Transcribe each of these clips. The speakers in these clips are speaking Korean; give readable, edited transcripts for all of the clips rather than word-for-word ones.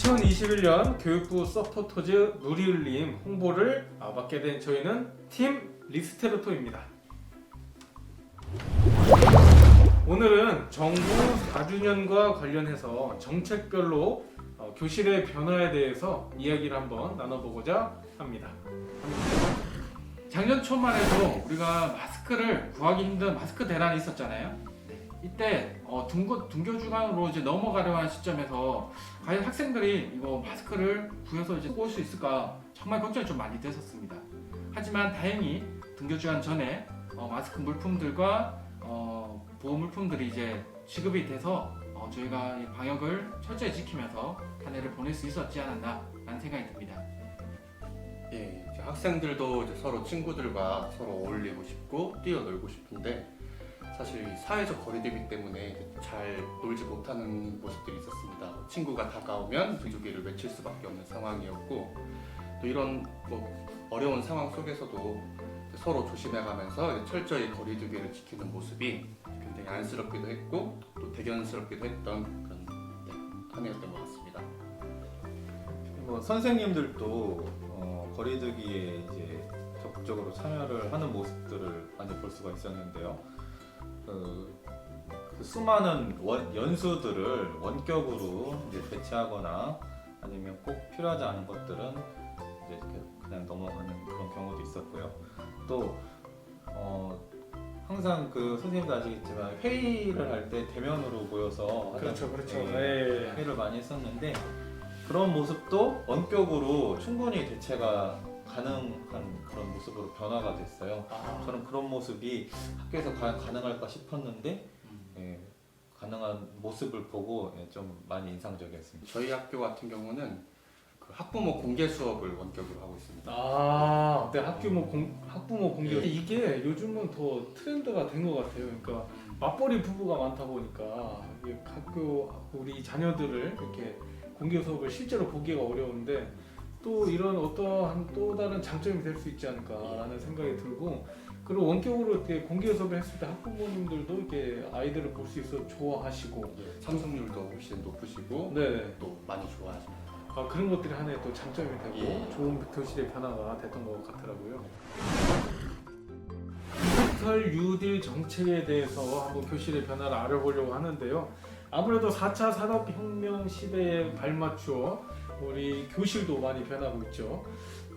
2021년 교육부 서포터즈 누리을림 홍보를 맡게 된 저희는 팀 리스테르토입니다. 오늘은 정부 4주년과 관련해서 정책별로 교실의 변화에 대해서 이야기를 한번 나눠보고자 합니다. 작년 초만 해도 우리가 마스크를 구하기 힘든 마스크 대란이 있었잖아요. 이때 등교 주간으로 이제 넘어가려 하는 시점에서 과연 학생들이 이거 마스크를 구해서 이제 올 수 있을까 정말 걱정이 좀 많이 됐었습니다. 하지만 다행히 등교 주간 전에 마스크 물품들과 보호 물품들이 이제 지급이 돼서 저희가 이 방역을 철저히 지키면서 한 해를 보낼 수 있었지 않았나라는 생각이 듭니다. 예, 이제 학생들도 이제 서로 친구들과 서로 어울리고 싶고 뛰어놀고 싶은데 사실 이 사회적 거리두기 때문에 이제 잘 놀지 못하는 모습들이 있었습니다. 친구가 다가오면 부조기를 외칠 수밖에 없는 상황이었고 또 이런 어려운 상황 속에서도 서로 조심해가면서 이제 철저히 거리두기를 지키는 모습이 굉장히 안쓰럽기도 했고 또 대견스럽기도 했던 그런 한 해였던 것 같습니다. 선생님들도 거리두기에 이제 적극적으로 참여를 하는 모습들을 많이 볼 수가 있었는데요. 그 수많은 연수들을 원격으로 이제 배치하거나 아니면 꼭 필요하지 않은 것들은 이제 이렇게 그냥 넘어가는 그런 경우도 있었고요. 또 항상 그 선생님도 아시겠지만 회의를 할 때 대면으로 모여서 그렇죠. 회의를 많이 했었는데 그런 모습도 원격으로 충분히 대체가 가능한 그런 모습으로 변화가 됐어요. 저는 그런 모습이 학교에서 과연 가능할까 싶었는데 가능한 모습을 보고 좀 많이 인상적이었습니다. 저희 학교 같은 경우는 그 학부모 공개 수업을 원격으로 하고 있습니다. 네, 학부모 공개 이게 요즘은 더 트렌드가 된 것 같아요. 그러니까 맞벌이 부부가 많다 보니까 이게 학교 우리 자녀들을 이렇게 공개 수업을 실제로 보기가 어려운데 또 이런 어떠한 또 다른 장점이 될 수 있지 않을까라는 생각이 들고 그리고 원격으로 이렇게 공개 수업을 했을 때 학부모님들도 이렇게 아이들을 볼 수 있어 좋아하시고 참석률도 훨씬 높으시고 네. 또 많이 좋아하십니다. 그런 것들이 하나의 또 장점이 되고 예. 좋은 교실의 변화가 됐던 것 같더라고요. 디지털 뉴딜 정책에 대해서 한번 교실의 변화를 알아보려고 하는데요. 아무래도 4차 산업혁명 시대에 발맞춰 우리 교실도 많이 변하고 있죠.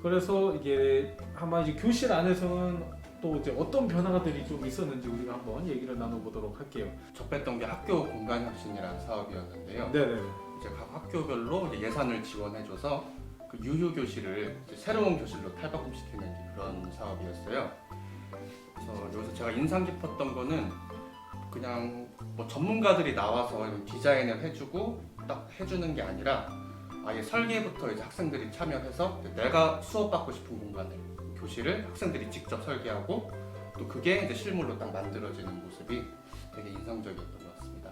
그래서 이게 아마 이제 교실 안에서는 또 이제 어떤 변화들이 좀 있었는지 우리가 한번 얘기를 나눠보도록 할게요. 접했던 게 학교 공간 혁신이라는 사업이었는데요. 네네. 이제 각 학교별로 이제 예산을 지원해줘서 그 유휴 교실을 이제 새로운 교실로 탈바꿈시키는 그런 사업이었어요. 그래서 여기서 제가 인상 깊었던 거는 그냥 전문가들이 나와서 디자인을 해주고 딱 해주는 게 아니라 아예 설계부터 이제 학생들이 참여해서 내가 수업받고 싶은 공간을 교실을 학생들이 직접 설계하고 또 그게 이제 실물로 딱 만들어지는 모습이 되게 인상적이었던 것 같습니다.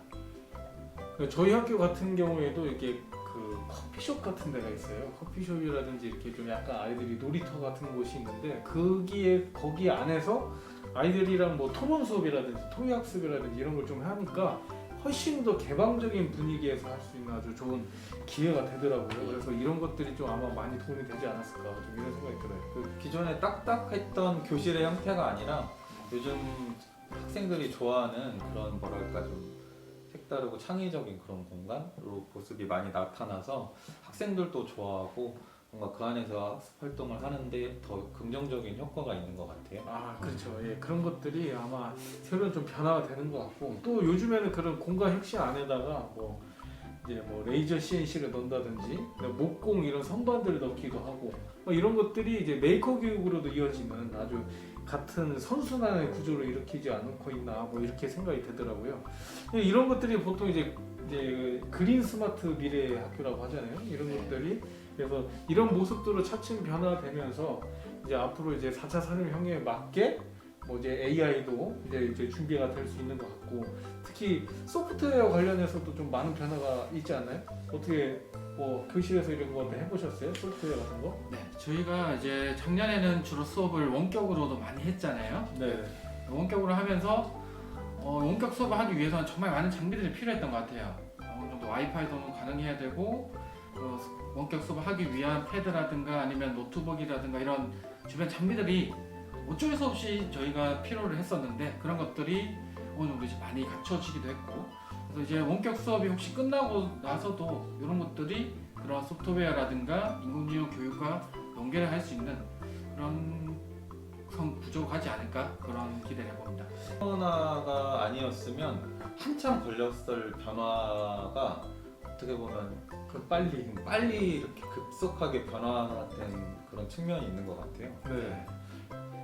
저희 학교 같은 경우에도 이렇게 그 커피숍 같은 데가 있어요. 커피숍이라든지 이렇게 좀 약간 아이들이 놀이터 같은 곳이 있는데 거기 안에서 아이들이랑 토론 수업이라든지 토의학습이라든지 이런 걸 좀 하니까 훨씬 더 개방적인 분위기에서 할 수 있는 아주 좋은 기회가 되더라고요. 그래서 이런 것들이 좀 아마 많이 도움이 되지 않았을까 좀 이런 생각이 들어요. 그 기존에 딱딱했던 교실의 형태가 아니라 요즘 학생들이 좋아하는 그런 뭐랄까 좀 색다르고 창의적인 그런 공간으로 모습이 많이 나타나서 학생들도 좋아하고 뭔가 그 안에서 학습 활동을 하는데 더 긍정적인 효과가 있는 것 같아요. 그렇죠. 예, 그런 것들이 아마 새로운 좀 변화가 되는 것 같고 또 요즘에는 그런 공간 혁신 안에다가 레이저 CNC를 넣는다든지 목공 이런 선반들을 넣기도 하고 이런 것들이 이제 메이커 교육으로도 이어지는 아주 같은 선순환의 구조를 일으키지 않고 있나 이렇게 생각이 되더라고요. 이런 것들이 보통 이제 그린 스마트 미래 학교라고 하잖아요. 이런 것들이 그래서 이런 모습들로 차츰 변화되면서 이제 앞으로 이제 4차 산업혁명에 맞게 이제 AI도 이제 준비가 될 수 있는 것 같고 특히 소프트웨어 관련해서도 좀 많은 변화가 있지 않나요? 어떻게 교실에서 이런 거 해보셨어요? 소프트웨어 같은 거? 네, 저희가 이제 작년에는 주로 수업을 원격으로도 많이 했잖아요. 네. 원격으로 하면서 원격 수업을 하기 위해서는 정말 많은 장비들이 필요했던 것 같아요. 어느 정도 와이파이도 가능해야 되고 원격 수업하기 위한 패드라든가 아니면 노트북이라든가 이런 주변 장비들이 어쩔 수 없이 저희가 필요를 했었는데 그런 것들이 어느 정도 이제 많이 갖춰지기도 했고, 그래서 이제 원격 수업이 혹시 끝나고 나서도 이런 것들이 그런 소프트웨어라든가 인공지능 교육과 연결을 할 수 있는 그런 부족하지 않을까 그런 기대를 해봅니다. 코로나가 아니었으면 한참 걸렸을 변화가 어떻게 보면 빨리 이렇게 급속하게 변화된 그런 측면이 있는 것 같아요. 네.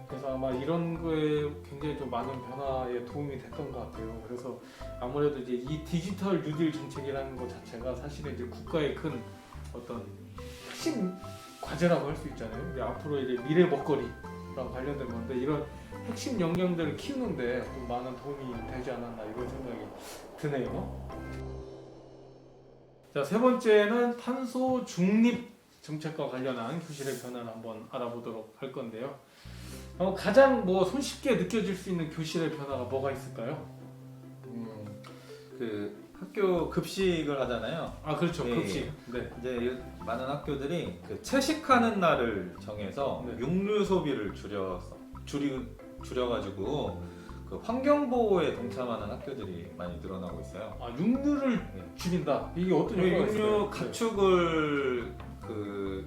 그래서 아마 이런 거에 굉장히 좀 많은 변화에 도움이 됐던 것 같아요. 그래서 아무래도 이제 이 디지털 뉴딜 정책이라는 것 자체가 사실은 이제 국가의 큰 어떤 핵심 과제라고 할 수 있잖아요. 근데 앞으로 이제 미래 먹거리랑 관련된 건데 이런 핵심 역량들을 키우는데 좀 많은 도움이 되지 않았나 이런 생각이 드네요. 자, 세 번째는 탄소 중립 정책과 관련한 교실의 변화를 한번 알아보도록 할 건데요. 가장 손쉽게 느껴질 수 있는 교실의 변화가 뭐가 있을까요? 그 학교 급식을 하잖아요. 아, 그렇죠. 네. 급식. 네. 이제 많은 학교들이 그 채식하는 날을 정해서 네. 육류 소비를 줄여가지고 그 환경 보호에 동참하는 학교들이 많이 늘어나고 있어요. 아, 육류를 네. 줄인다. 이게 어떤 효과가 있어요? 육류 가축을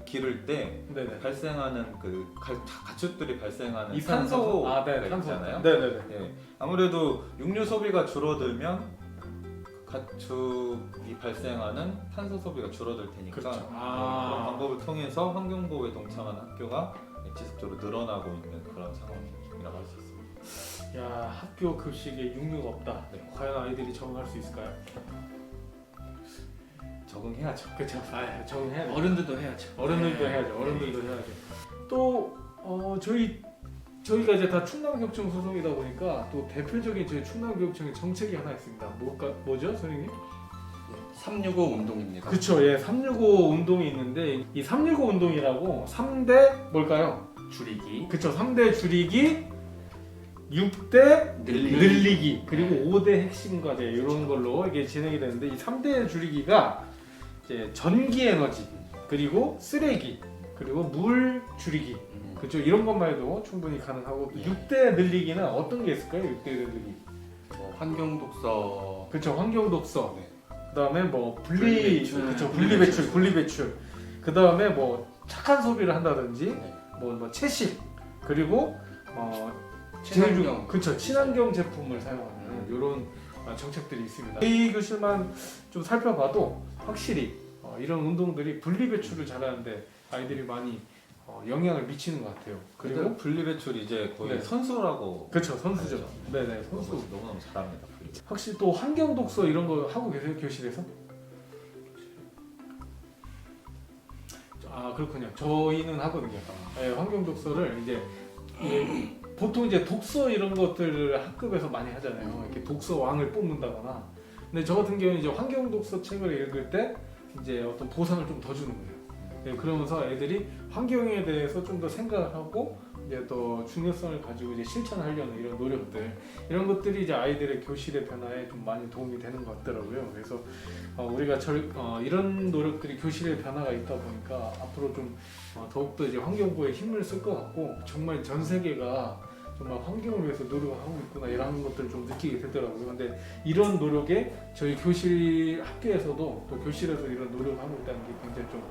기를 때 네. 네네. 발생하는 가축들이 발생하는 이산화탄소. 탄소가 탄소. 있잖아요. 네네네. 예, 아무래도 육류 소비가 줄어들면 가축이 발생하는 탄소 소비가 줄어들 테니까 그렇죠. 그런 방법을 통해서 환경 보호에 동참하는 학교가 지속적으로 늘어나고 있는 그런 상황이라고 할 수 있습니다. 야, 학교 급식에 육류가 없다. 네. 과연 아이들이 적응할 수 있을까요? 적응해야죠. 그렇죠. 아, 적응해야 돼. 어른들도 해야죠. 어른들도 네. 해야죠. 어른들도 해야죠. 또 저희가 이제 다 충남교육청 소속이다 보니까 또 대표적인 저희 충남교육청의 정책이 하나 있습니다. 뭐죠, 선생님? 365 운동입니다. 그렇죠. 예, 365 운동이 있는데 이 365 운동이라고 3대 뭘까요? 줄이기, 그렇죠. 3대 줄이기, 6대 늘리기, 그리고 5대 핵심 과제 이런 걸로 이게 진행이 되는데 이 3대 줄이기가 이제 전기 에너지, 그리고 쓰레기, 그리고 물 줄이기. 그렇죠. 이런 것만 해도 충분히 가능하고 6대 늘리기는 어떤 게 있을까요? 6대 늘리기. 환경 독서, 그렇죠. 환경 독서. 네. 그다음에 분리배출. 그렇죠. 분리배출. 그다음에 착한 소비를 한다든지 네. 채식, 그리고 친환경. 그렇죠. 친환경 제품을 사용하는 이런 정책들이 있습니다. 이 교실만 좀 살펴봐도 확실히 이런 운동들이 분리배출을 잘하는데 아이들이 많이 영향을 미치는 것 같아요. 그리고 분리배출이 이제 거의 네. 선수라고. 그렇죠. 선수죠. 알죠. 네네, 선수. 너무너무 잘합니다. 분리배출. 확실히 또 환경 독서 이런 거 하고 계세요, 교실에서? 아, 그렇군요. 저희는 하거든요. 네, 환경 독서를 이제 보통 이제 독서 이런 것들을 학급에서 많이 하잖아요. 이렇게 독서 왕을 뽑는다거나. 근데 저 같은 경우는 이제 환경 독서 책을 읽을 때 이제 어떤 보상을 좀 더 주는 거예요. 네, 그러면서 애들이 환경에 대해서 좀 더 생각을 하고 이제 또 중요성을 가지고 이제 실천하려는 이런 노력들, 이런 것들이 이제 아이들의 교실의 변화에 좀 많이 도움이 되는 것 같더라고요. 그래서 우리가 이런 노력들이 교실의 변화가 있다 보니까 앞으로 좀 더욱더 이제 환경보호에 힘을 쓸 것 같고, 정말 전 세계가 정말 환경을 위해서 노력하고 있구나 이런 것들을 좀 느끼게 되더라고요. 근데 이런 노력에 저희 교실 학교에서도 또 교실에서 이런 노력을 하고 있다는 게 굉장히 좀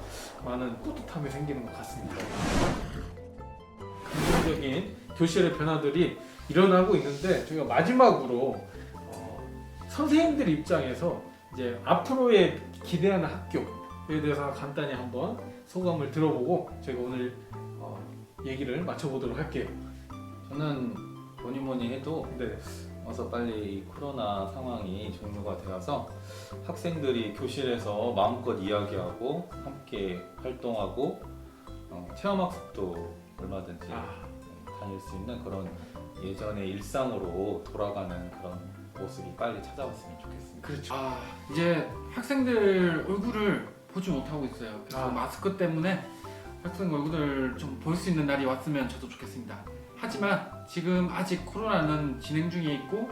많은 뿌듯함이 생기는 것 같습니다. 긍정적인 교실의 변화들이 일어나고 있는데 저희가 마지막으로 선생님들 입장에서 이제 앞으로의 기대하는 학교에 대해서 간단히 한번 소감을 들어보고 저희가 오늘 얘기를 마쳐보도록 할게요. 저는 뭐니 해도 네. 어서 빨리 이 코로나 상황이 종료가 되어서 학생들이 교실에서 마음껏 이야기하고 함께 활동하고 체험학습도 얼마든지 다닐 수 있는 그런 예전의 일상으로 돌아가는 그런 모습이 빨리 찾아왔으면 좋겠습니다. 그렇죠. 이제 학생들 얼굴을 보지 못하고 있어요. 그래서 마스크 때문에 학생 얼굴을 좀 볼 수 있는 날이 왔으면 저도 좋겠습니다. 하지만 지금 아직 코로나는 진행 중에 있고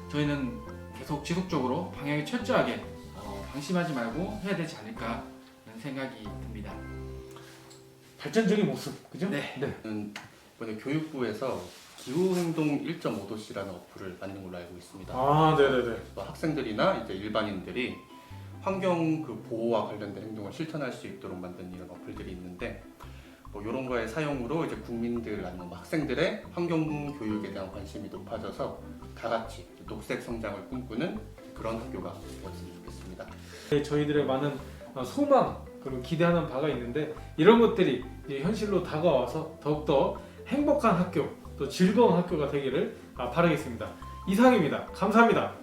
저희는 계속 지속적으로 방역에 철저하게 방심하지 말고 해야 되지 않을까 이런 생각이 듭니다. 발전적인 모습, 그죠? 네. 저는 이번에 교육부에서 기후행동 1.5도시라는 어플을 만든 걸로 알고 있습니다. 아, 네네네. 또 학생들이나 이제 일반인들이 환경 그 보호와 관련된 행동을 실천할 수 있도록 만든 이런 어플들이 있는데 뭐 이런 거의 사용으로 이제 국민들 아니면 뭐 학생들의 환경 교육에 대한 관심이 높아져서 다 같이 녹색 성장을 꿈꾸는 그런 학교가 되었으면 좋겠습니다. 네, 저희들의 많은 소망 그리고 기대하는 바가 있는데 이런 것들이 이제 현실로 다가와서 더욱더 행복한 학교 또 즐거운 학교가 되기를 바라겠습니다. 이상입니다. 감사합니다.